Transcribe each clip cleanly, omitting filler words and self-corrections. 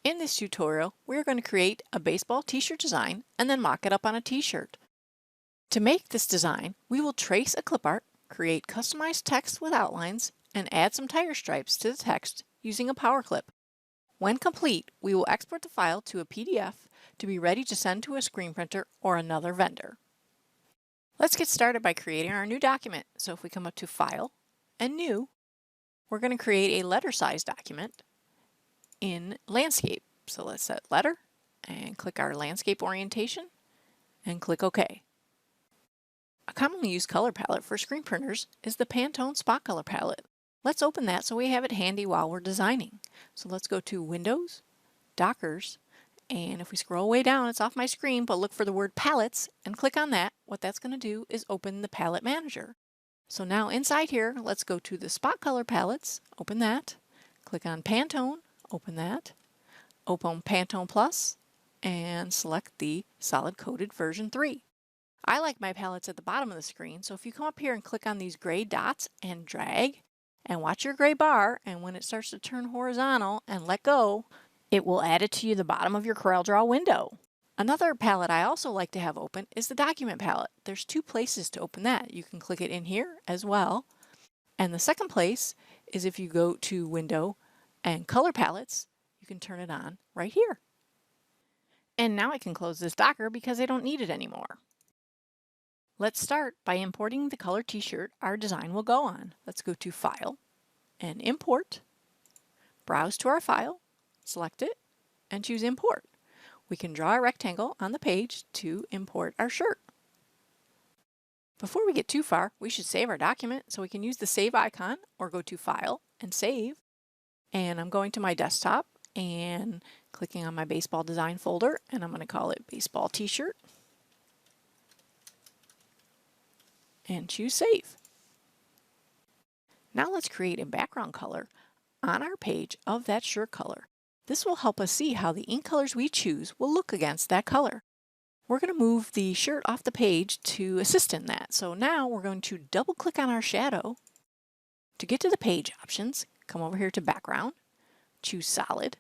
In this tutorial, we're going to create a baseball t-shirt design and then mock it up on a t-shirt. To make this design, we will trace a clip art, create customized text with outlines, and add some tire stripes to the text using a power clip. When complete, we will export the file to a PDF to be ready to send to a screen printer or another vendor. Let's get started by creating our new document. So if we come up to File and New, we're going to create a letter size document in landscape. So let's set letter and click our landscape orientation and click OK. A commonly used color palette for screen printers is the Pantone Spot Color Palette. Let's open that so we have it handy while we're designing. So let's go to Windows, Dockers, and if we scroll way down, it's off my screen, but look for the word Palettes and click on that. What that's going to do is open the Palette Manager. So now inside here, let's go to the Spot Color Palettes, open that, click on Pantone, open that, open Pantone Plus, and select the Solid Coated version 3. I like my palettes at the bottom of the screen, so if you come up here and click on these gray dots and drag, and watch your gray bar, and when it starts to turn horizontal and let go, it will add it to the bottom of your CorelDRAW window. Another palette I also like to have open is the Document palette. There's two places to open that. You can click it in here as well. And the second place is if you go to Window and Color Palettes, you can turn it on right here. And now I can close this Docker because I don't need it anymore. Let's start by importing the color t-shirt our design will go on. Let's go to File and Import, browse to our file, select it, and choose Import. We can draw a rectangle on the page to import our shirt. Before we get too far, we should save our document, so we can use the Save icon or go to File and Save. And I'm going to my desktop and clicking on my baseball design folder, and I'm going to call it Baseball T-shirt. And choose Save. Now let's create a background color on our page of that shirt color. This will help us see how the ink colors we choose will look against that color. We're going to move the shirt off the page to assist in that. So now we're going to double click on our shadow. To get to the page options, come over here to Background, choose Solid,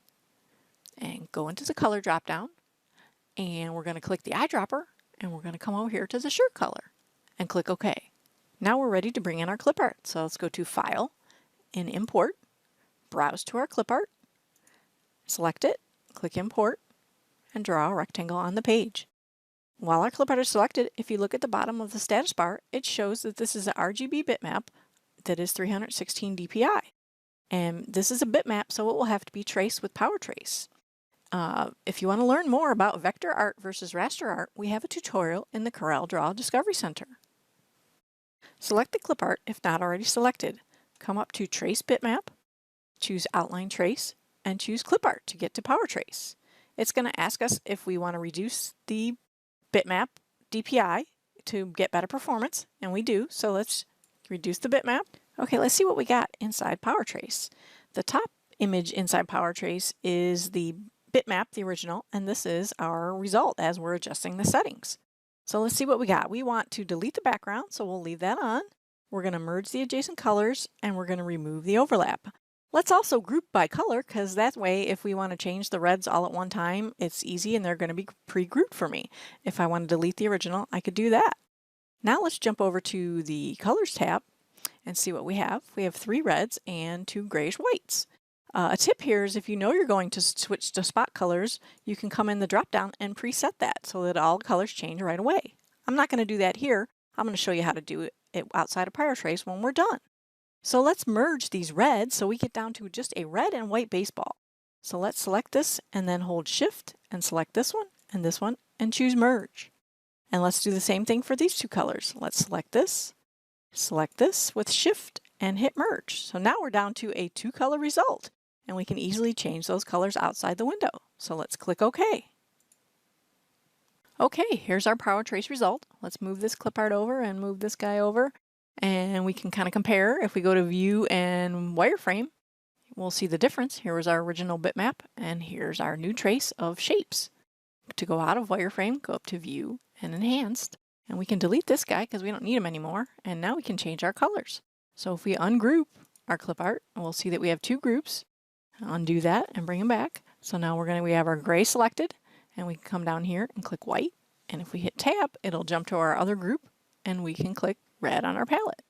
and go into the color drop down. And we're going to click the eyedropper, and we're going to come over here to the shirt color and click OK. Now we're ready to bring in our clip art. So let's go to File and Import, browse to our clip art, select it, click Import, and draw a rectangle on the page. While our clip art is selected, if you look at the bottom of the status bar, it shows that this is an RGB bitmap that is 316 dpi. And this is a bitmap, so it will have to be traced with PowerTrace. If you want to learn more about vector art versus raster art, we have a tutorial in the CorelDRAW Discovery Center. Select the clip art if not already selected. Come up to Trace Bitmap, choose Outline Trace, and choose Clip Art to get to PowerTrace. It's going to ask us if we want to reduce the bitmap DPI to get better performance, and we do, so let's reduce the bitmap. Okay, let's see what we got inside PowerTrace. The top image inside PowerTrace is the bitmap, the original, and this is our result as we're adjusting the settings. So let's see what we got. We want to delete the background, so we'll leave that on. We're going to merge the adjacent colors, and we're going to remove the overlap. Let's also group by color, because that way if we want to change the reds all at one time, it's easy and they're going to be pre-grouped for me. If I want to delete the original, I could do that. Now let's jump over to the Colors tab and see what we have. We have 3 reds and 2 grayish whites. A tip here is if you know you're going to switch to spot colors, you can come in the drop down and preset that so that all colors change right away. I'm not going to do that here. I'm going to show you how to do it outside of PowerTrace when we're done. So let's merge these reds so we get down to just a red and white baseball. So let's select this and then hold Shift and select this one and choose Merge. And let's do the same thing for these 2 colors. Let's select this with Shift and hit Merge. So now we're down to a 2-color result, and we can easily change those colors outside the window. So let's click OK. Okay, here's our PowerTrace result. Let's move this clip art over and move this guy over, and we can kind of compare. If we go to View and Wireframe, we'll see the difference. Here was our original bitmap, and here's our new trace of shapes. To go out of Wireframe, go up to View and Enhanced, and we can delete this guy because we don't need him anymore, and now we can change our colors. So if we ungroup our clip art, we'll see that we have 2 groups. Undo that and bring them back. So now we have our gray selected, and we can come down here and click white. And if we hit tab, it'll jump to our other group, and we can click red on our palette.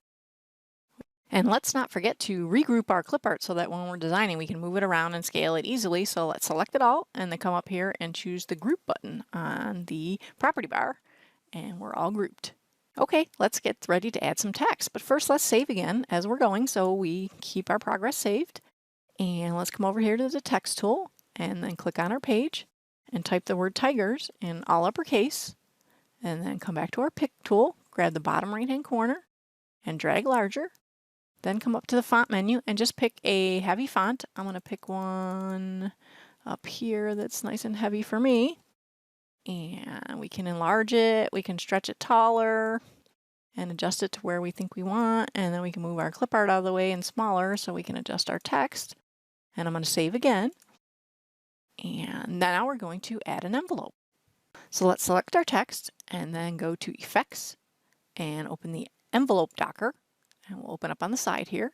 And let's not forget to regroup our clip art so that when we're designing, we can move it around and scale it easily. So let's select it all and then come up here and choose the group button on the property bar, and we're all grouped. Okay, let's get ready to add some text, but first let's save again as we're going so we keep our progress saved. And let's come over here to the text tool and then click on our page and type the word tigers in all uppercase, and then come back to our pick tool, grab the bottom right hand corner and drag larger. Then come up to the font menu and just pick a heavy font. I'm going to pick one up here that's nice and heavy for me. And we can enlarge it, we can stretch it taller and adjust it to where we think we want. And then we can move our clip art out of the way and smaller so we can adjust our text. And I'm going to save again. And now we're going to add an envelope. So let's select our text and then go to Effects and open the Envelope Docker. And we'll open up on the side here.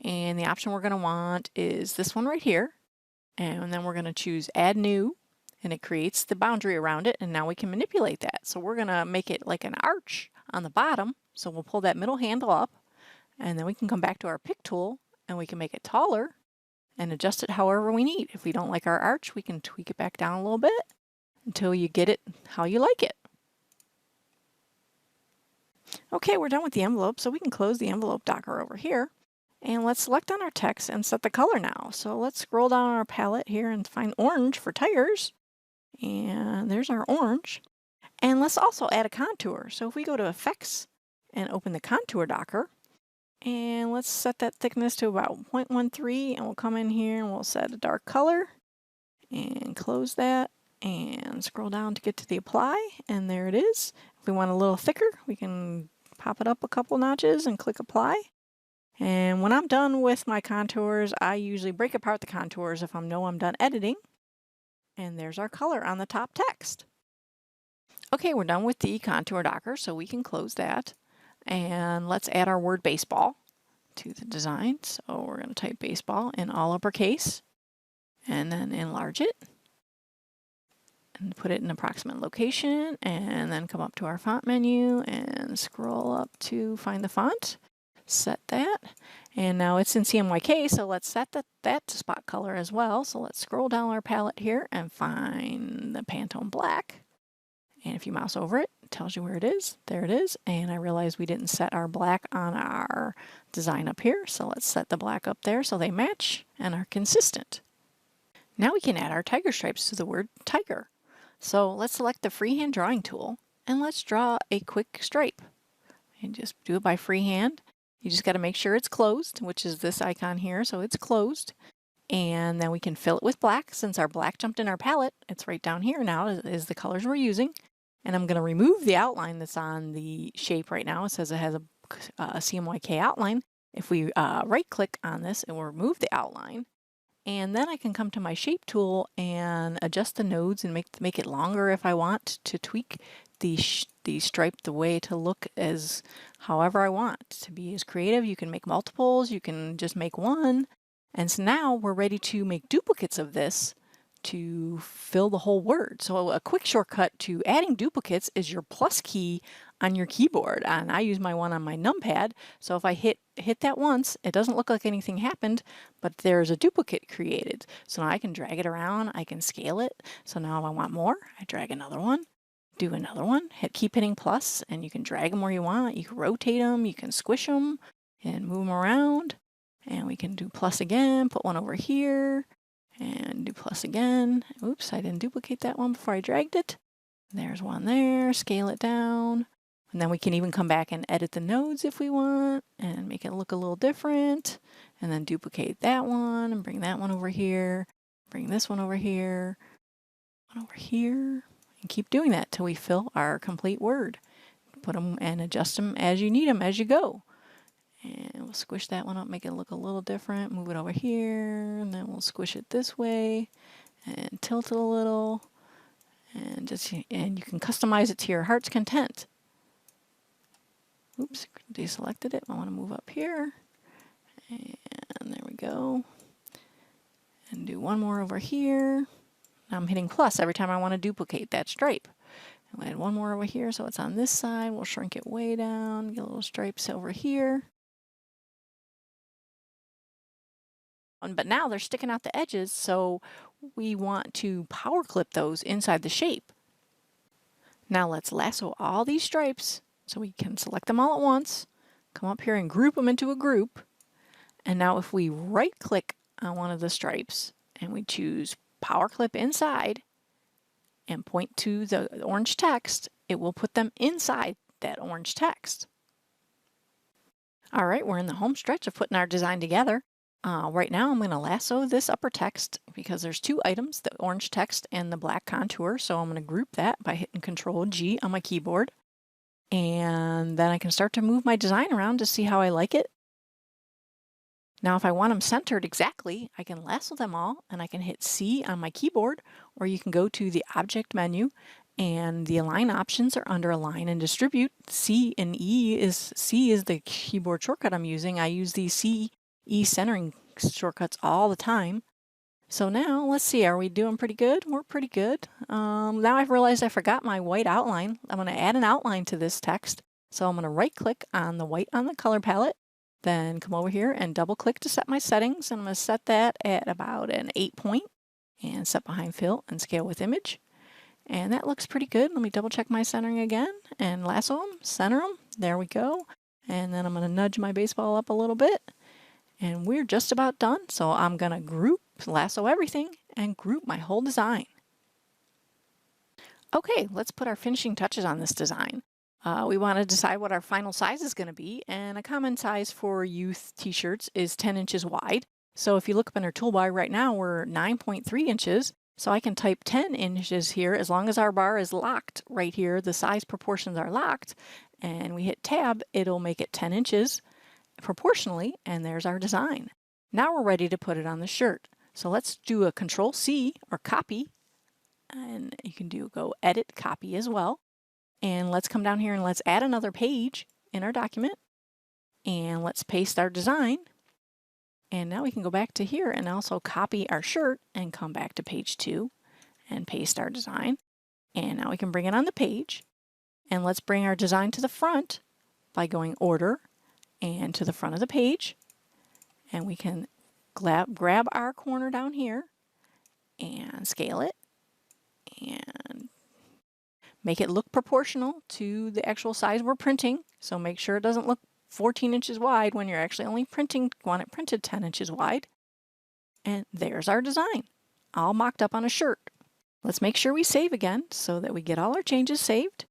And the option we're going to want is this one right here. And then we're going to choose Add New, and it creates the boundary around it. And now we can manipulate that. So we're going to make it like an arch on the bottom. So we'll pull that middle handle up, and then we can come back to our pick tool and we can make it taller and adjust it however we need. If we don't like our arch, we can tweak it back down a little bit until you get it how you like it. Okay, we're done with the envelope, so we can close the envelope docker over here. And let's select on our text and set the color now. So let's scroll down our palette here and find orange for tigers. And there's our orange. And let's also add a contour. So if we go to Effects and open the Contour Docker, and let's set that thickness to about 0.13, and we'll come in here and we'll set a dark color and close that and scroll down to get to the Apply, and there it is. If we want a little thicker, we can pop it up a couple notches and click Apply. And when I'm done with my contours, I usually break apart the contours if I know I'm done editing. And there's our color on the top text. Okay, we're done with the Contour Docker, so we can close that. And let's add our word baseball to the design. So we're going to type baseball in all uppercase and then enlarge it and put it in approximate location, and then come up to our font menu and scroll up to find the font. Set that, and now it's in CMYK, so let's set that to spot color as well. So let's scroll down our palette here and find the Pantone Black, and if you mouse over it, it tells you where it is. There it is. And I realize we didn't set our black on our design up here, so let's set the black up there so they match and are consistent. Now we can add our tiger stripes to the word tiger. So let's select the freehand drawing tool and let's draw a quick stripe, and just do it by freehand. You just got to make sure it's closed, which is this icon here, so it's closed. And then we can fill it with black. Since our black jumped in our palette, it's right down here now is the colors we're using. And I'm going to remove the outline that's on the shape right now. It says it has a CMYK outline. If we right click on this, it will remove the outline. And then I can come to my shape tool and adjust the nodes and make it longer if I want to tweak the stripe the way to look as however I want to be as creative. You can make multiples, you can just make one. And so now we're ready to make duplicates of this to fill the whole word. So a quick shortcut to adding duplicates is your plus key on your keyboard. And I use my one on my numpad. So if I hit that once, it doesn't look like anything happened, but there's a duplicate created. So now I can drag it around, I can scale it. So now if I want more, I drag another one, do another one, keep hitting plus, and you can drag them where you want. You can rotate them, you can squish them and move them around. And we can do plus again, put one over here, and do plus again. Oops, I didn't duplicate that one before I dragged it. There's one there, scale it down. And then we can even come back and edit the nodes if we want and make it look a little different. And then duplicate that one and bring that one over here, bring this one over here, one over here, and keep doing that till we fill our complete word. Put them and adjust them as you need them as you go. And we'll squish that one up, make it look a little different, move it over here, and then we'll squish it this way and tilt it a little, and you can customize it to your heart's content. Oops, deselected it. I want to move up here, and there we go. And do one more over here. Now I'm hitting plus every time I want to duplicate that stripe. I'll add one more over here so it's on this side. We'll shrink it way down, get little stripes over here. But now they're sticking out the edges, so we want to power clip those inside the shape. Now let's lasso all these stripes so we can select them all at once, come up here and group them into a group. And now if we right click on one of the stripes and we choose power clip inside and point to the orange text, it will put them inside that orange text. All right, we're in the home stretch of putting our design together. Right now I'm going to lasso this upper text because there's two items, the orange text and the black contour. So I'm going to group that by hitting Control G on my keyboard. And then I can start to move my design around to see how I like it. Now if I want them centered exactly, I can lasso them all and I can hit C on my keyboard, or you can go to the Object menu and the Align options are under Align and Distribute. C and C is the keyboard shortcut I'm using. I use the C, E centering shortcuts all the time. So now let's see, are we doing pretty good? We're pretty good. Now I've realized I forgot my white outline. I'm going to add an outline to this text. So I'm going to right click on the white on the color palette. Then come over here and double click to set my settings. And I'm going to set that at about an 8 point and set behind fill and scale with image. And that looks pretty good. Let me double check my centering again and lasso them, center them. There we go. And then I'm going to nudge my baseball up a little bit. And we're just about done. So I'm going to group, lasso everything and group my whole design. Okay, let's put our finishing touches on this design. We want to decide what our final size is going to be, and a common size for youth t-shirts is 10 inches wide. So if you look up in our toolbar right now, we're 9.3 inches. So I can type 10 inches here as long as our bar is locked right here. The size proportions are locked, and we hit tab, it'll make it 10 inches proportionally, and there's our design. Now we're ready to put it on the shirt. So let's do a Control C or copy, and you can go edit copy as well. And let's come down here and let's add another page in our document. And let's paste our design. And now we can go back to here and also copy our shirt and come back to page 2 and paste our design. And now we can bring it on the page. And let's bring our design to the front by going Order and to the front of the page. And we can grab our corner down here and scale it and make it look proportional to the actual size we're printing. So make sure it doesn't look 14 inches wide when you're actually only want it printed 10 inches wide. And there's our design, all mocked up on a shirt. Let's make sure we save again so that we get all our changes saved.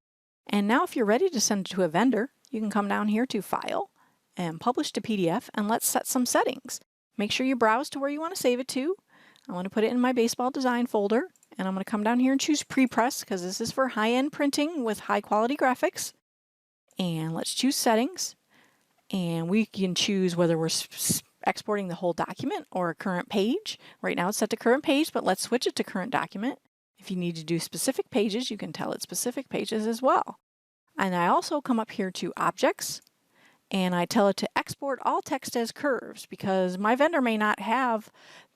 And now if you're ready to send it to a vendor, you can come down here to File and Publish to PDF, and let's set some settings. Make sure you browse to where you want to save it to. I want to put it in my baseball design folder. And I'm going to come down here and choose pre-press because this is for high-end printing with high-quality graphics. And let's choose settings. And we can choose whether we're exporting the whole document or a current page. Right now it's set to current page, but let's switch it to current document. If you need to do specific pages, you can tell it specific pages as well. And I also come up here to Objects, and I tell it to export all text as curves because my vendor may not have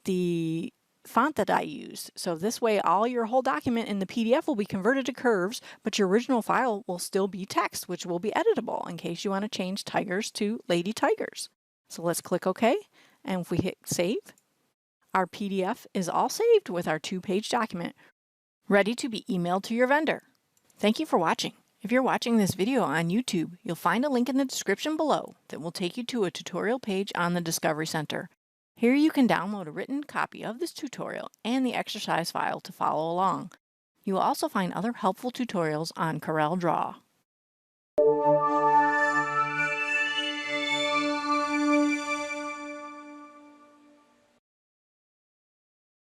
the font that I used. So this way all your whole document in the PDF will be converted to curves, but your original file will still be text, which will be editable in case you want to change tigers to lady tigers. So let's click OK, and if we hit save, our PDF is all saved with our 2-page document, ready to be emailed to your vendor. Thank you for watching. If you're watching this video on YouTube, you'll find a link in the description below that will take you to a tutorial page on the Discovery Center. Here you can download a written copy of this tutorial and the exercise file to follow along. You will also find other helpful tutorials on CorelDRAW.